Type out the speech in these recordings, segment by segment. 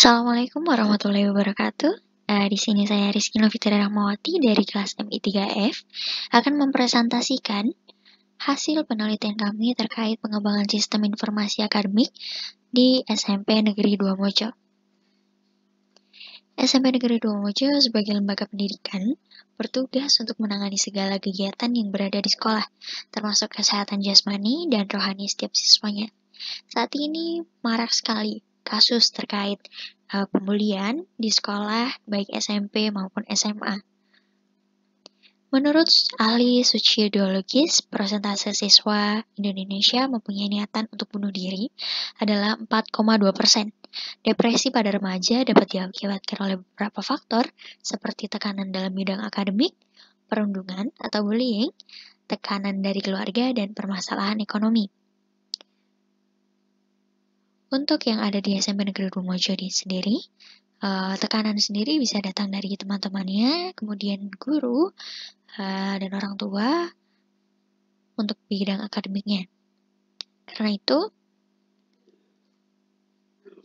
Assalamualaikum warahmatullahi wabarakatuh. Di sini saya Rizky Novitri Rahmawati dari kelas MI3F akan mempresentasikan hasil penelitian kami terkait pengembangan sistem informasi akademik di SMP Negeri 2 Mojo. SMP Negeri 2 Mojo sebagai lembaga pendidikan bertugas untuk menangani segala kegiatan yang berada di sekolah, termasuk kesehatan jasmani dan rohani setiap siswanya. Saat ini marak sekali kasus terkait pembulian di sekolah, baik SMP maupun SMA. Menurut ahli sosiologis, persentase siswa Indonesia mempunyai niatan untuk bunuh diri adalah 4,2%. Depresi pada remaja dapat diakibatkan oleh beberapa faktor, seperti tekanan dalam bidang akademik, perundungan atau bullying, tekanan dari keluarga, dan permasalahan ekonomi. Untuk yang ada di SMP Negeri 2 Mojo sendiri, tekanan sendiri bisa datang dari teman-temannya, kemudian guru, dan orang tua untuk bidang akademiknya. Karena itu,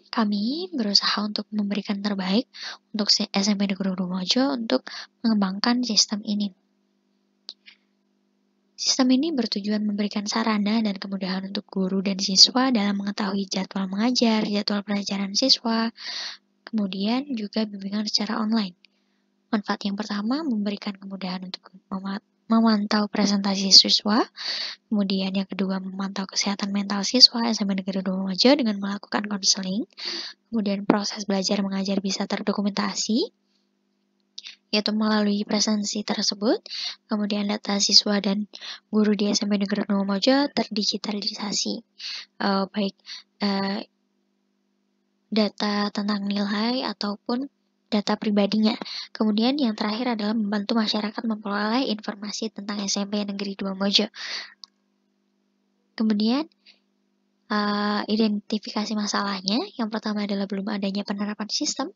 kami berusaha untuk memberikan terbaik untuk SMP Negeri 2 Mojo untuk mengembangkan sistem ini. Sistem ini bertujuan memberikan sarana dan kemudahan untuk guru dan siswa dalam mengetahui jadwal mengajar, jadwal pelajaran siswa, kemudian juga bimbingan secara online. Manfaat yang pertama, memberikan kemudahan untuk memantau presentasi siswa. Kemudian yang kedua, memantau kesehatan mental siswa SMP Negeri 2 Mojo dengan melakukan konseling. Kemudian proses belajar mengajar bisa terdokumentasi, yaitu melalui presensi tersebut. Kemudian data siswa dan guru di SMP Negeri 2 Mojo terdigitalisasi, baik data tentang nilai ataupun data pribadinya. Kemudian yang terakhir adalah membantu masyarakat memperoleh informasi tentang SMP Negeri 2 Mojo. Kemudian identifikasi masalahnya, yang pertama adalah belum adanya penerapan sistem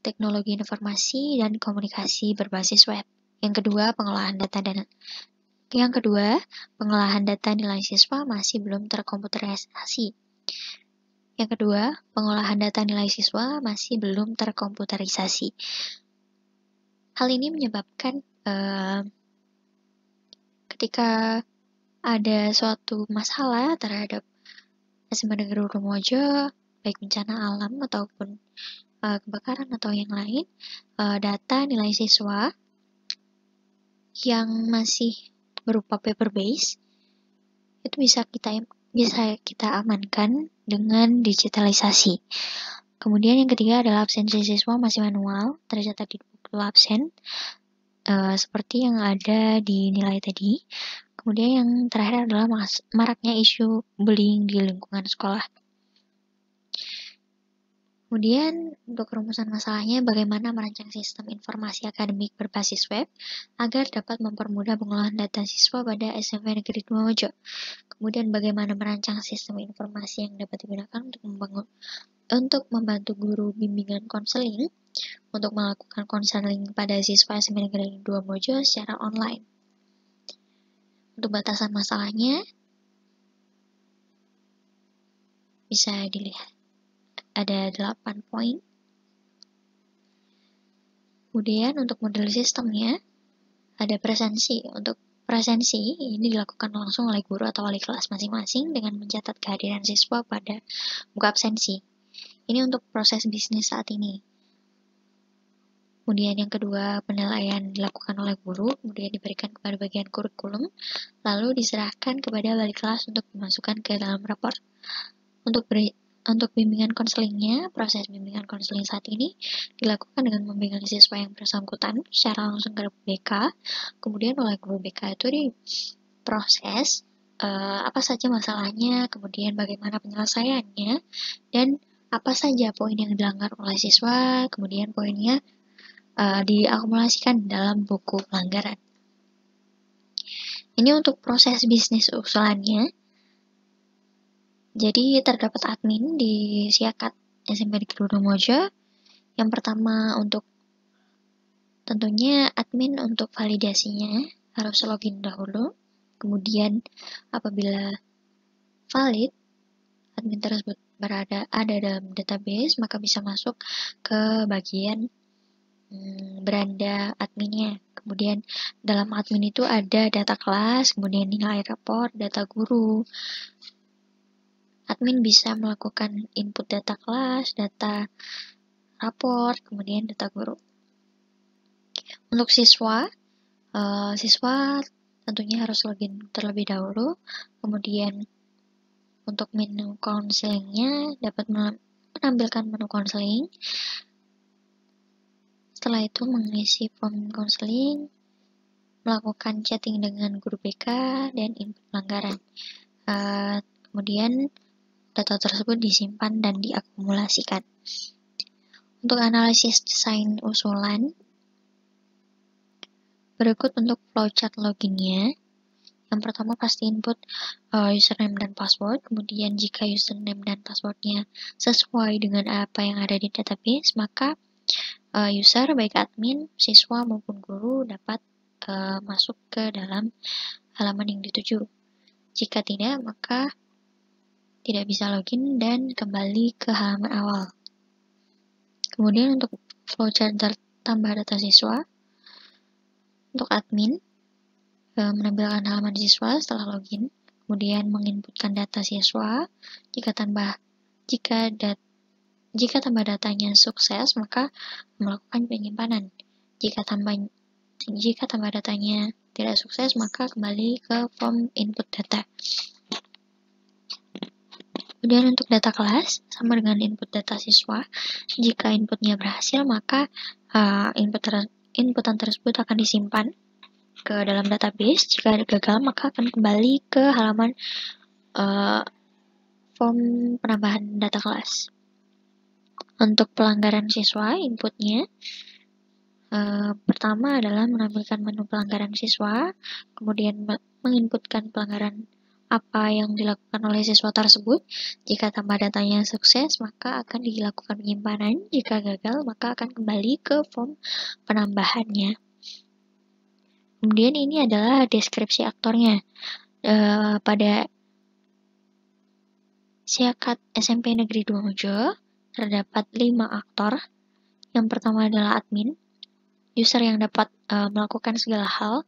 teknologi informasi dan komunikasi berbasis web. Yang kedua, pengolahan data nilai siswa masih belum terkomputerisasi. Yang kedua, pengolahan data nilai siswa masih belum terkomputerisasi. Hal ini menyebabkan ketika ada suatu masalah terhadap SMP Negeri 2 Mojo, baik bencana alam ataupun kebakaran atau yang lain, data nilai siswa yang masih berupa paper base itu bisa kita amankan dengan digitalisasi. Kemudian yang ketiga adalah absensi siswa masih manual, tercatat di buku absen, seperti yang ada di nilai tadi. Kemudian yang terakhir adalah maraknya isu bullying di lingkungan sekolah. Kemudian untuk rumusan masalahnya, bagaimana merancang sistem informasi akademik berbasis web agar dapat mempermudah pengolahan data siswa pada SMP Negeri 2 Mojo. Kemudian bagaimana merancang sistem informasi yang dapat digunakan untuk membantu guru bimbingan konseling untuk melakukan konseling pada siswa SMP Negeri 2 Mojo secara online. Untuk batasan masalahnya bisa dilihat. Ada 8 poin. Kemudian untuk model sistemnya ada presensi. Untuk presensi ini dilakukan langsung oleh guru atau wali kelas masing-masing dengan mencatat kehadiran siswa pada buku absensi. Ini untuk proses bisnis saat ini. Kemudian yang kedua, penilaian dilakukan oleh guru, kemudian diberikan kepada bagian kurikulum, lalu diserahkan kepada wali kelas untuk dimasukkan ke dalam rapor. Untuk bimbingan konselingnya, proses bimbingan konseling saat ini dilakukan dengan membimbing siswa yang bersangkutan secara langsung ke BK, kemudian oleh guru BK itu diproses apa saja masalahnya, kemudian bagaimana penyelesaiannya, dan apa saja poin yang dilanggar oleh siswa, kemudian poinnya diakumulasikan dalam buku pelanggaran. Ini untuk proses bisnis usulannya. Jadi terdapat admin di Siakat SMP Negeri 2 Mojo. Yang pertama tentunya admin untuk validasinya harus login dahulu. Kemudian apabila valid, admin tersebut ada dalam database, maka bisa masuk ke bagian beranda adminnya. Kemudian dalam admin itu ada data kelas, kemudian nilai rapor, data guru. Admin bisa melakukan input data kelas, data rapor, kemudian data guru. Untuk siswa tentunya harus login terlebih dahulu. Kemudian untuk menu counselingnya dapat menampilkan menu counseling. Setelah itu mengisi form counseling, melakukan chatting dengan guru BK, dan input pelanggaran. Kemudian data tersebut disimpan dan diakumulasikan. Untuk analisis desain usulan, berikut untuk flowchart loginnya. Yang pertama pasti input username dan password, kemudian jika username dan passwordnya sesuai dengan apa yang ada di database, maka user baik admin, siswa maupun guru dapat masuk ke dalam halaman yang dituju. Jika tidak, maka tidak bisa login dan kembali ke halaman awal. Kemudian untuk flowchart tambah data siswa, untuk admin menampilkan halaman siswa setelah login, kemudian menginputkan data siswa. Jika tambah datanya sukses, maka melakukan penyimpanan. Jika tambah datanya tidak sukses, maka kembali ke form input data. Kemudian untuk data kelas, sama dengan input data siswa. Jika inputnya berhasil, maka inputan tersebut akan disimpan ke dalam database. Jika gagal, maka akan kembali ke halaman form penambahan data kelas. Untuk pelanggaran siswa, inputnya pertama adalah menampilkan menu pelanggaran siswa, kemudian menginputkan pelanggaran apa yang dilakukan oleh siswa tersebut. Jika tambah datanya sukses, maka akan dilakukan penyimpanan. Jika gagal, maka akan kembali ke form penambahannya. Kemudian ini adalah deskripsi aktornya. Pada Siakat SMP Negeri 2 Mojo, terdapat 5 aktor. Yang pertama adalah admin, user yang dapat melakukan segala hal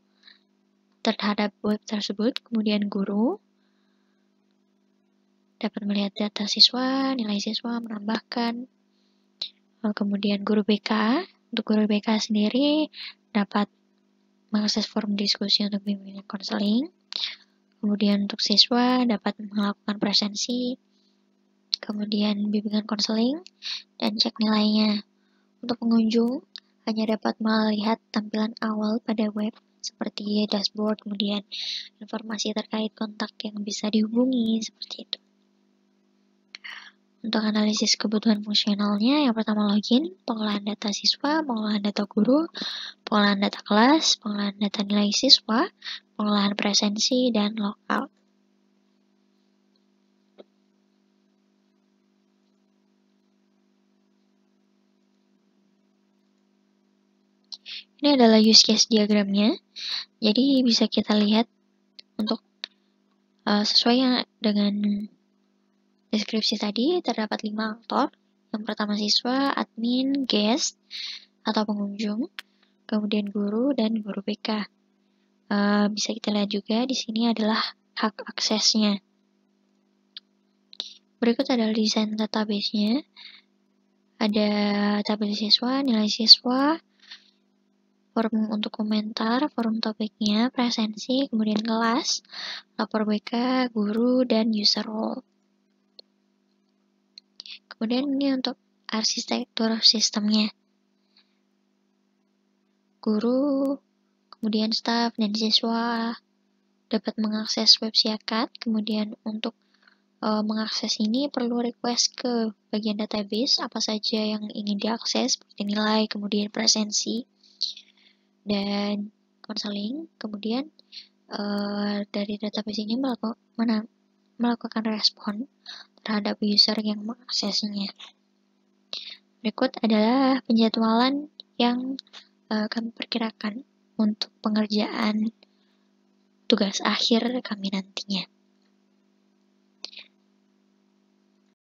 terhadap web tersebut. Kemudian guru, dapat melihat data siswa, nilai siswa, menambahkan. Kemudian guru BK, untuk guru BK sendiri dapat mengakses forum diskusi untuk bimbingan konseling. Kemudian untuk siswa dapat melakukan presensi, kemudian bimbingan konseling, dan cek nilainya. Untuk pengunjung, hanya dapat melihat tampilan awal pada web, seperti dashboard, kemudian informasi terkait kontak yang bisa dihubungi, seperti itu. Untuk analisis kebutuhan fungsionalnya, yang pertama login, pengolahan data siswa, pengolahan data guru, pengolahan data kelas, pengolahan data nilai siswa, pengolahan presensi, dan logout. Ini adalah use case diagramnya. Jadi bisa kita lihat untuk sesuai dengan deskripsi tadi, terdapat 5 aktor. Yang pertama siswa, admin, guest, atau pengunjung, kemudian guru, dan guru BK. Bisa kita lihat juga di sini adalah hak aksesnya. Berikut adalah desain database-nya. Ada tabel siswa, nilai siswa, forum untuk komentar, forum topiknya, presensi, kemudian kelas, lapor BK, guru, dan user role. Kemudian ini untuk arsitektur sistemnya. Guru, kemudian staf dan siswa dapat mengakses web Siakat. Kemudian untuk mengakses ini perlu request ke bagian database apa saja yang ingin diakses, seperti nilai, kemudian presensi, dan konseling. Kemudian dari database ini melakukan respon terhadap user yang mengaksesnya. Berikut adalah penjadwalan yang kami perkirakan untuk pengerjaan tugas akhir kami nantinya.